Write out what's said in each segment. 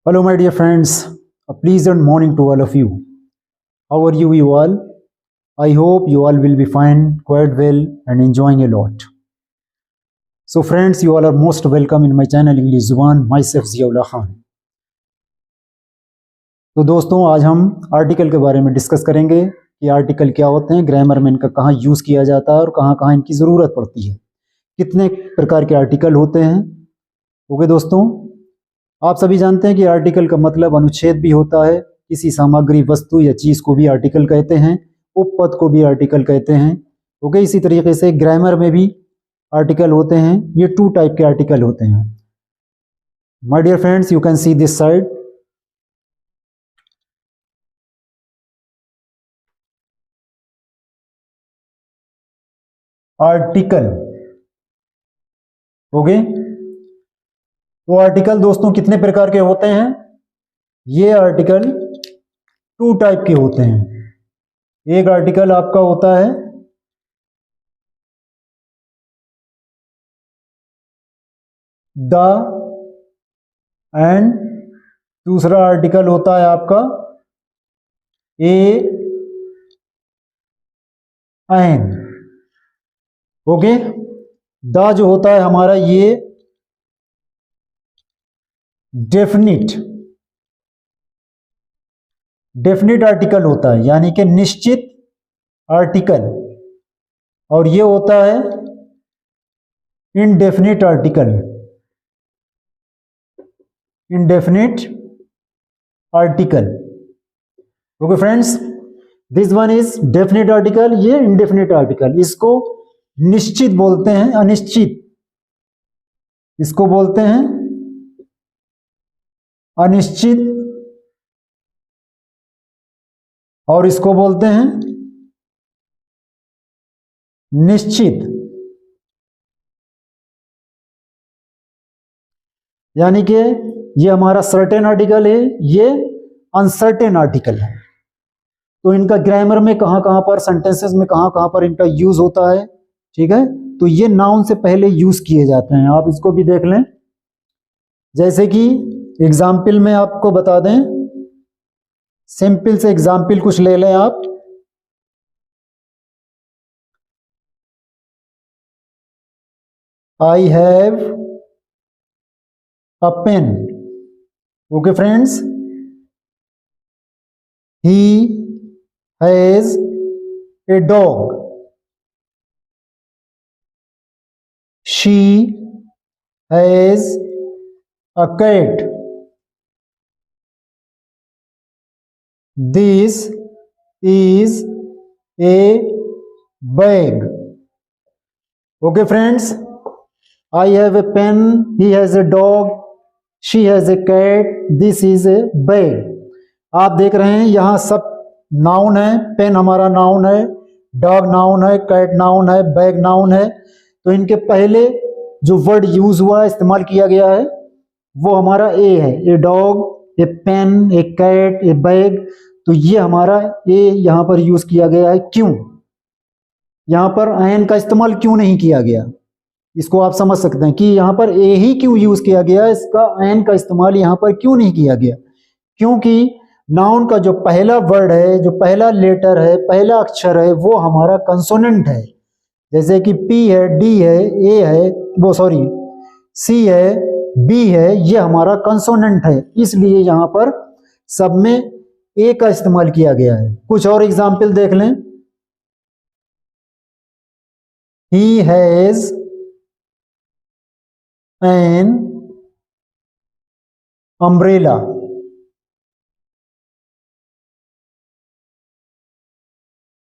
Hello, my dear friends. A pleasant morning to all of you. How are you all? I hope you all will be fine, quite well, and enjoying a lot. So, friends, you all are most welcome in my channel English Zuban, myself Ziaullah Khan. तो दोस्तों, आज हम article के बारे में discuss करेंगे कि article क्या होते हैं, ग्रामर में इनका कहाँ यूज़ किया जाता है और कहाँ कहाँ इनकी ज़रूरत पड़ती है, कितने प्रकार के आर्टिकल होते हैं। ओके दोस्तों, आप सभी जानते हैं कि आर्टिकल का मतलब अनुच्छेद भी होता है। किसी सामग्री, वस्तु या चीज़ को भी आर्टिकल कहते हैं, उपपद को भी आर्टिकल कहते हैं। ओके, इसी तरीके से ग्रामर में भी आर्टिकल होते हैं। ये 2 टाइप के आर्टिकल होते हैं। My dear friends, you can see this side. Article. Okay, तो आर्टिकल दोस्तों कितने प्रकार के होते हैं? ये आर्टिकल 2 टाइप के होते हैं। एक आर्टिकल आपका होता है द, एंड दूसरा आर्टिकल होता है आपका ए एन। ओके, द जो होता है हमारा ये डेफिनिट आर्टिकल होता है, यानी कि निश्चित आर्टिकल, और ये होता है indefinite article. Okay friends, this one is definite article, ये इनडेफिनिट आर्टिकल। इसको निश्चित बोलते हैं, अनिश्चित इसको बोलते हैं अनिश्चित, और इसको बोलते हैं निश्चित। यानी कि ये हमारा सर्टेन आर्टिकल है, ये अनसर्टेन आर्टिकल है। तो इनका ग्रामर में कहाँ कहाँ पर, सेंटेंसेस में कहाँ कहाँ पर इनका यूज होता है, ठीक है। तो ये नाउन से पहले यूज किए जाते हैं। आप इसको भी देख लें। जैसे कि एग्जाम्पल में आपको बता दें, सिंपल से एग्जाम्पल कुछ ले लें आप। I have a pen. Okay friends, he has a dog, she has a cat, this is a bag. Okay friends, I have a pen, he has a dog, she has a cat, this is a bag. आप देख रहे हैं यहाँ सब noun है। Pen हमारा noun है, dog noun है, कैट नाउन है, बैग नाउन है। तो इनके पहले जो वर्ड यूज हुआ है, इस्तेमाल किया गया है, वो हमारा ए है। A dog, a pen, a cat, a bag. तो ये हमारा ए यहाँ पर यूज किया गया है। क्यों यहाँ पर एन का इस्तेमाल क्यों नहीं किया गया, इसको आप समझ सकते हैं कि यहाँ पर ए ही क्यों यूज किया गया, इसका एन का इस्तेमाल यहाँ पर क्यों नहीं किया गया। क्योंकि नाउन का जो पहला वर्ड है, जो पहला लेटर है, पहला अक्षर है, वो हमारा कंसोनेंट है। जैसे कि पी है, डी है, ए है, वो सॉरी सी है, बी है, ये हमारा कंसोनेंट है। इसलिए यहाँ पर सब में ए का इस्तेमाल किया गया है। कुछ और एग्जाम्पल देख लें। He has an umbrella,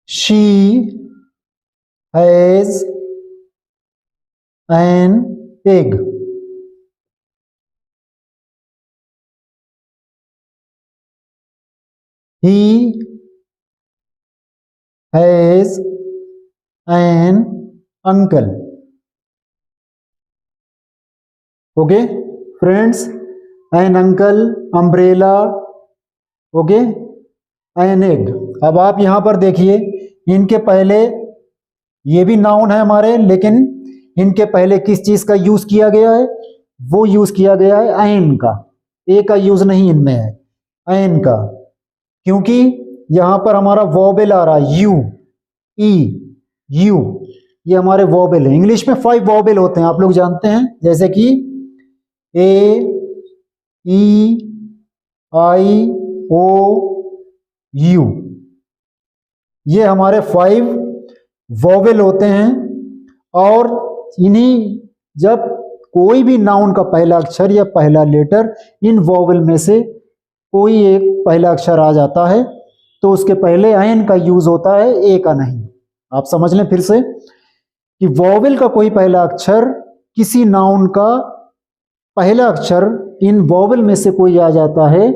she has an egg, he has an uncle. Okay friends, an uncle, umbrella, okay, an egg. अब आप यहां पर देखिए, इनके पहले ये भी नाउन है हमारे, लेकिन इनके पहले किस चीज का यूज किया गया है? वो यूज किया गया है एन का। ए का यूज नहीं इनमें है, एन का, क्योंकि यहां पर हमारा वोबेल आ रहा है, यू, ई, यू, ये हमारे वोबेल है। इंग्लिश में 5 वोबेल होते हैं, आप लोग जानते हैं, जैसे कि ए, ई, आई, ओ, यू, ये हमारे 5 वोवेल होते हैं। और इन्हीं, जब कोई भी नाउन का पहला अक्षर या पहला लेटर इन वोवेल में से कोई एक पहला अक्षर आ जाता है तो उसके पहले एन का यूज होता है, ए का नहीं। आप समझ लें फिर से कि वोवेल का कोई पहला अक्षर, किसी नाउन का पहला अक्षर इन वोवेल में से कोई आ जाता है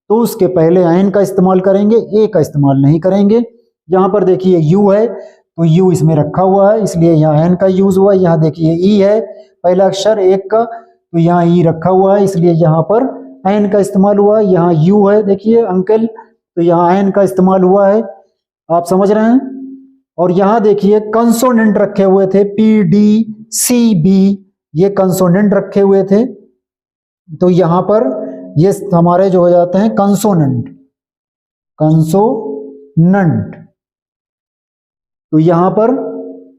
तो उसके पहले एन का इस्तेमाल करेंगे, ए का इस्तेमाल नहीं करेंगे। यहां पर देखिए यू है तो यू इसमें रखा हुआ है, इसलिए यहाँ एन का यूज हुआ। यहाँ देखिए ई है पहला अक्षर एक का, तो यहाँ ई रखा हुआ है, इसलिए यहाँ पर एन का इस्तेमाल हुआ है। यहाँ यू है देखिए अंकल, तो यहाँ एन का इस्तेमाल हुआ है। आप समझ रहे हैं। और यहाँ देखिए कंसोनेंट रखे हुए थे, पी, डी, सी, बी, ये कंसोनेंट रखे हुए थे, तो यहाँ पर ये हमारे जो हो जाते हैं कंसोनेंट, कंसोनेंट। तो यहाँ पर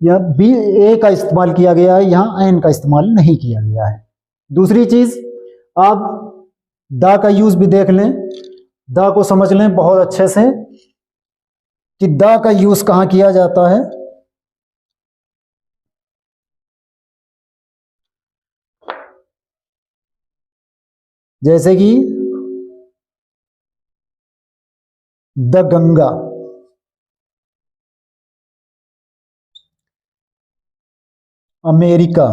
यह बी, ए का इस्तेमाल किया गया है, यहाँ एन का इस्तेमाल नहीं किया गया है। दूसरी चीज, आप दा का यूज भी देख लें, दा को समझ लें बहुत अच्छे से कि दा का यूज कहाँ किया जाता है। जैसे कि the Ganga, America,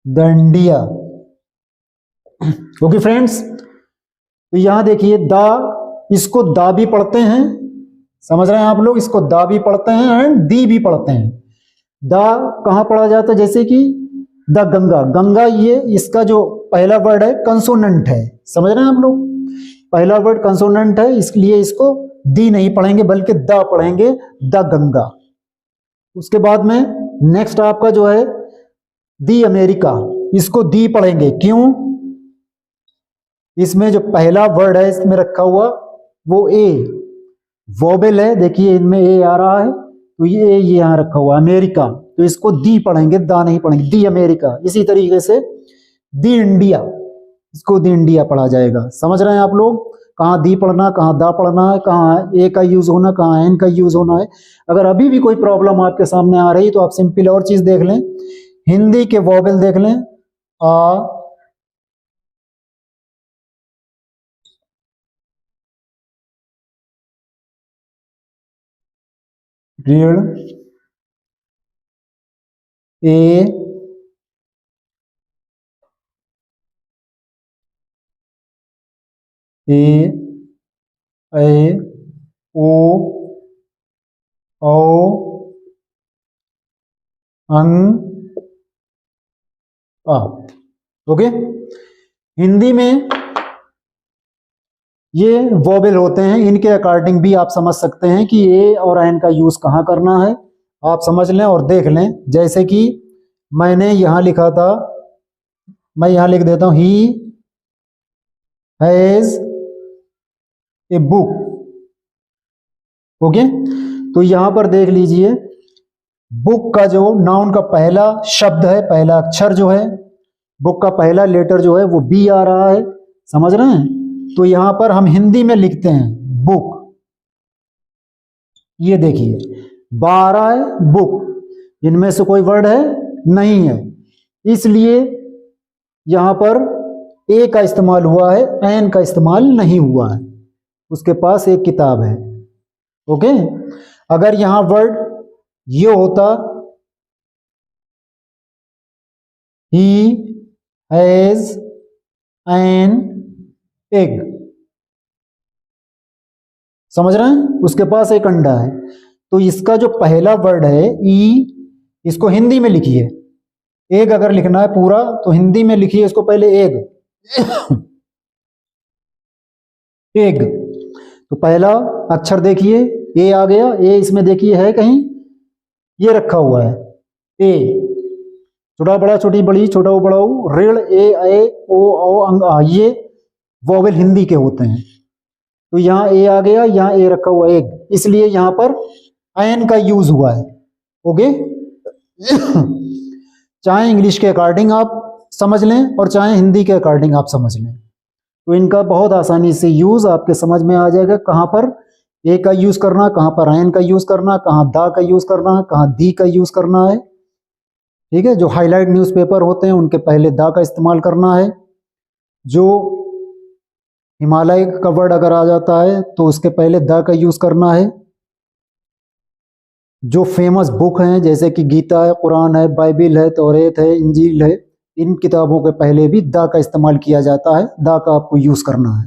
the India. Okay friends, तो यहां देखिए दा, इसको दा भी पढ़ते हैं, समझ रहे हैं आप लोग, इसको दा भी पढ़ते हैं एंड दी भी पढ़ते हैं। दा कहां पढ़ा जाता है, जैसे कि द गंगा, गंगा ये इसका जो पहला वर्ड है कंसोनेंट है, समझ रहे हैं आप लोग, पहला वर्ड कंसोनेंट है, इसलिए इसको दी नहीं पढ़ेंगे बल्कि द पढ़ेंगे, द गंगा। उसके बाद में नेक्स्ट आपका जो है दी अमेरिका, इसको दी पढ़ेंगे, क्यों, इसमें जो पहला वर्ड है इसमें रखा हुआ वो ए वोबेल है, देखिए इनमें ए आ रहा है, तो ये यहां रखा हुआ अमेरिका, तो इसको दी पढ़ेंगे, दा नहीं पढ़ेंगे, दी अमेरिका। इसी तरीके से दी इंडिया, इसको दी इंडिया पढ़ा जाएगा। समझ रहे हैं आप लोग, कहाँ दी पढ़ना, कहाँ दा पढ़ना है, कहाँ ए का यूज होना, कहाँ एन का यूज होना है। अगर अभी भी कोई प्रॉब्लम आपके सामने आ रही तो आप सिंपल और चीज देख लें, हिंदी के वोबेल देख लें, आ, रीढ़, ए, ए, ए, ओ, औ, अं, आ। ओके, हिंदी में ये वोबेल होते हैं, इनके अकॉर्डिंग भी आप समझ सकते हैं कि ए और एन का यूज कहाँ करना है, आप समझ लें और देख लें। जैसे कि मैंने यहां लिखा था, मैं यहां लिख देता हूं, ही हैज ए बुक। ओके, तो यहां पर देख लीजिए, बुक का जो नाउन का पहला शब्द है, पहला अक्षर जो है, बुक का पहला लेटर जो है वो बी आ रहा है, समझ रहे हैं। तो यहां पर हम हिंदी में लिखते हैं बुक, ये देखिए बा आ रहा है, बुक, इनमें से कोई वर्ड है नहीं है, इसलिए यहां पर ए का इस्तेमाल हुआ है, एन का इस्तेमाल नहीं हुआ है। उसके पास एक किताब है। ओके, अगर यहां वर्ड ये होता, ही हैज एन एग, समझ रहे हैं, उसके पास एक अंडा है, तो इसका जो पहला वर्ड है ई, इसको हिंदी में लिखिए, एग अगर लिखना है पूरा तो हिंदी में लिखिए इसको पहले एग एग। तो पहला अक्षर देखिए ए आ गया, ए इसमें देखिए है कहीं, ये रखा हुआ है ए, छोटा बड़ा छोटी बड़ी छोटा वो बड़ा वो, ऋण ए ओ अंग आ, ये वोवेल हिंदी के होते हैं। तो यहाँ ए आ गया, यहाँ ए रखा हुआ एग, इसलिए यहाँ पर एन का यूज हुआ है। ओके चाहे इंग्लिश के अकॉर्डिंग आप समझ लें और चाहे हिंदी के अकॉर्डिंग आप समझ लें, तो इनका बहुत आसानी से यूज आपके समझ में आ जाएगा। कहाँ पर ए का यूज करना, कहाँ पर एन का यूज करना, कहाँ दा का यूज करना, कहाँ दी का यूज करना है। ठीक है, जो हाईलाइट न्यूज़पेपर होते हैं उनके पहले दा का इस्तेमाल करना है। जो हिमालय का वर्ड अगर आ जाता है तो उसके पहले दा का यूज करना है। जो फेमस बुक हैं जैसे कि गीता है, कुरान है, बाइबिल है, तौरेत है, इंजील है, इन किताबों के पहले भी दा का इस्तेमाल किया जाता है। दा का आपको यूज करना है।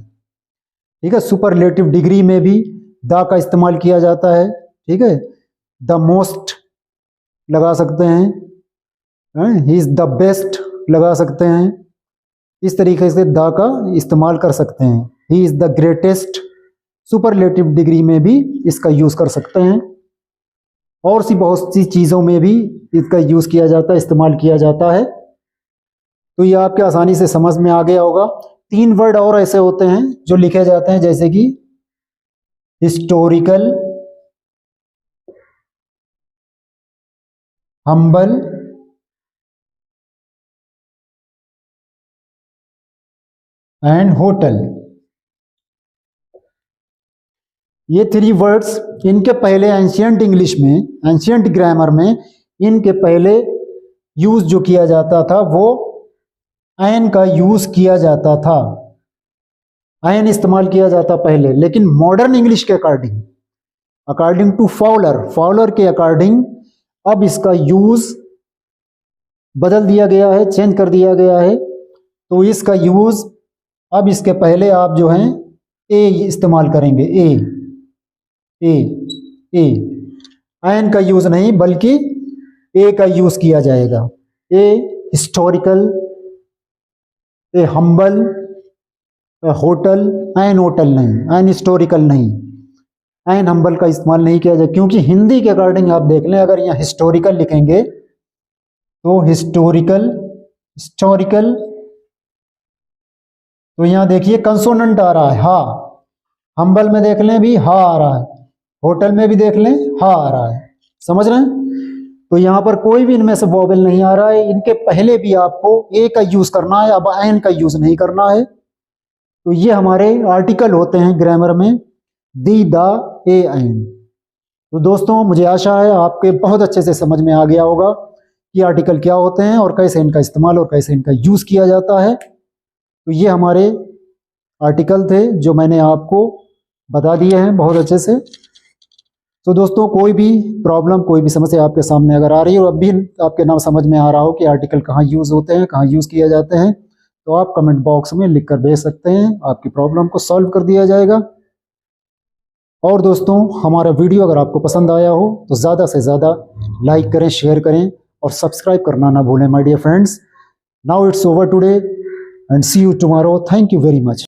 ठीक है, सुपरलेटिव डिग्री में भी दा का इस्तेमाल किया जाता है। ठीक है, द मोस्ट लगा सकते हैं, ही इज द बेस्ट लगा सकते हैं। इस तरीके से दा का इस्तेमाल कर सकते हैं। He is the greatest, superlative degree में भी इसका यूज कर सकते हैं। और सी बहुत सी चीजों में भी इसका यूज किया जाता है, इस्तेमाल किया जाता है। तो ये आपके आसानी से समझ में आ गया होगा। 3 वर्ड और ऐसे होते हैं जो लिखे जाते हैं, जैसे कि हिस्टोरिकल, हम्बल एंड होटल। ये 3 वर्ड्स, इनके पहले एंशियंट इंग्लिश में, एंशियंट ग्रामर में इनके पहले यूज जो किया जाता था वो एन का यूज किया जाता था। एन इस्तेमाल किया जाता पहले, लेकिन मॉडर्न इंग्लिश के अकॉर्डिंग टू फाउलर के अकॉर्डिंग अब इसका यूज बदल दिया गया है, चेंज कर दिया गया है। तो इसका यूज अब इसके पहले आप जो हैं ए इस्तेमाल करेंगे। ए एन का यूज नहीं बल्कि ए का यूज किया जाएगा। A historical, a humble, hotel, an hotel नहीं, एन हिस्टोरिकल नहीं, एन हम्बल का इस्तेमाल नहीं किया जाए। क्योंकि हिंदी के अकॉर्डिंग आप देख लें, अगर यहाँ हिस्टोरिकल लिखेंगे तो हिस्टोरिकल तो यहाँ देखिए कंसोनेंट आ रहा है हा। हम्बल में देख लें भी हा आ रहा है, होटल में भी देख लें हा आ रहा है। समझ रहे हैं? तो यहाँ पर कोई भी इनमें से वोवेल नहीं आ रहा है। इनके पहले भी आपको ए का यूज करना है, अब एन का यूज नहीं करना है। तो ये हमारे आर्टिकल होते हैं ग्रामर में, दी, दा, ए, एन। तो दोस्तों मुझे आशा है आपके बहुत अच्छे से समझ में आ गया होगा कि आर्टिकल क्या होते हैं और कैसे इनका इस्तेमाल और कैसे इनका यूज किया जाता है। तो ये हमारे आर्टिकल थे जो मैंने आपको बता दिए हैं बहुत अच्छे से। तो दोस्तों कोई भी प्रॉब्लम, कोई भी समस्या आपके सामने अगर आ रही है और अब भी आपके नाम समझ में आ रहा हो कि आर्टिकल कहाँ यूज़ होते हैं, कहाँ यूज़ किए जाते हैं, तो आप कमेंट बॉक्स में लिख कर भेज सकते हैं। आपकी प्रॉब्लम को सॉल्व कर दिया जाएगा। और दोस्तों हमारा वीडियो अगर आपको पसंद आया हो तो ज़्यादा से ज़्यादा लाइक करें, शेयर करें और सब्सक्राइब करना ना भूलें my dear friends. Now it's over today and see you tomorrow. Thank you very much.